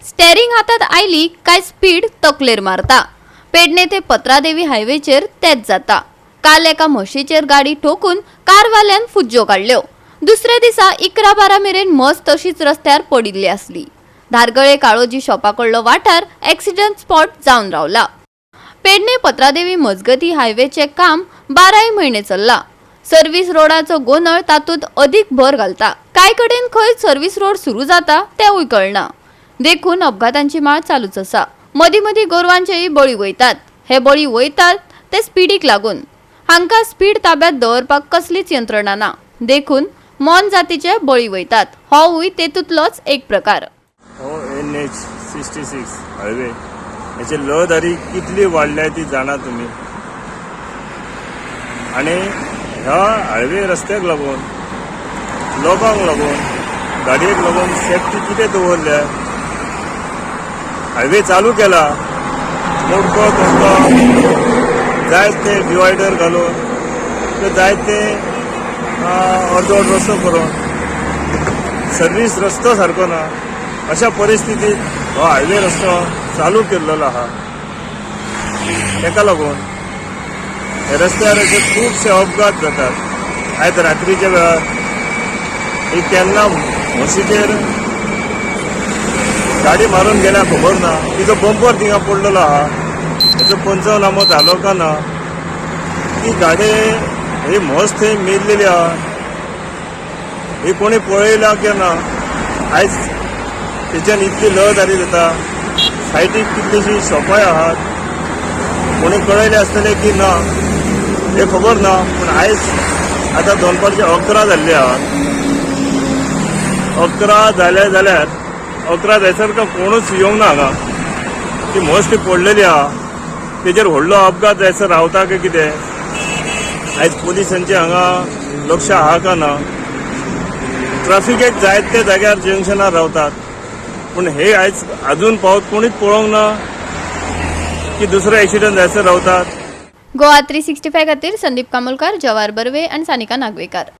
Steering हातात oily काय speed तकलेर मारता। पेडणे ते पत्रादेवी हायवेचेर तेच जाता। काल एका म्हशीचेर गाडी ठोकून कारवाल्यान फुज्जो काढल्यो। दुसरे दिसा 11-12 मेरेन म्हस तशीच रस्त्यार पडिल्ली आसली। धारगळे काळोजी शॉपाकडलो वाठार ॲक्सिडेंट स्पॉट जावन रावला। पेडणे पत्रादेवी मजगती हायवेचे काम 12 म्हयने चल्ला। सर्व्हिस रोडाचो गोंधळ तातूंत अदीक भर घालता। काय कडेन खंय सर्व्हिस रोड सुरू जाता तेवूय कळना। देखून अपघातांची माळ चालूच आसा। मदी मदी गोरवांचेही बळी वयतात। हे बळी वयतात ते स्पीडीक लागून। हांकां स्पीड ताब्यात दवरपाक कसलीच यंत्रणा ना। देखून मॉन जातीचे बळी वयतात। होवूय तेतूंतलोच एक प्रकार। NH 66 हायवे याची रहदारी कितली वाढल्या ती जाणा तुम्ही। आणि ह्या हायवे रस्त्याक लागून लोकांक लागून गाडयेक लागून सेफ्टी कितें दवरल्या। हायवे चालू केला मोडको तोडको जाय ते डिवायडर घालून ते जाय ते अर्दवट रस्तो करून सर्व्हिस रस्तो सारको ना। अशा परिस्थितीत हो हायवे रस्तो चालू केल्लो आहा। तेका लागून हे रस्त्यार अशे खुबशे अपघात जातात। आयज रात्रीच्या वेळार एक केन्ना म्हशीचेर गाडी मारून गेल्या खबर ना। तिचो बंपर थिंगा पडलेलो आहा। तेचो पंचनामो जालो का ना। ती गाडी ही म्हस थंय मेल्लेली आहा। ही कोणी पळयला की ना। आयज तेच्यान इतली रहदारी जाता। सायडीक कितलीशी शॉपाय आहात। कोणी कळयले आसतले की ना हे खबर ना। पूण आयज आतां दनपारचे 11 जाल्ले आहात। 11 जाले जाल्यार 11 जायसर कोणूच येवंक ना हांगा। ती म्हस ती पडलेली आहा। तेजेर व्हडलो अपघात जायसर रावता की कितें आयज पुलिसांचे हांगा लक्ष आहा का ना। ट्रॅफिकेक जायते जाग्यार जंक्शनार रावतात पूण हे आयज अजून पावत कोणीच पळोवंक ना की दुसरो ॲक्सिडेंट जायसर रावतात। गोवा 365 खातीर संदीप कामोलकार, जवाहर बर्वे आनी सानिका नागवेकर।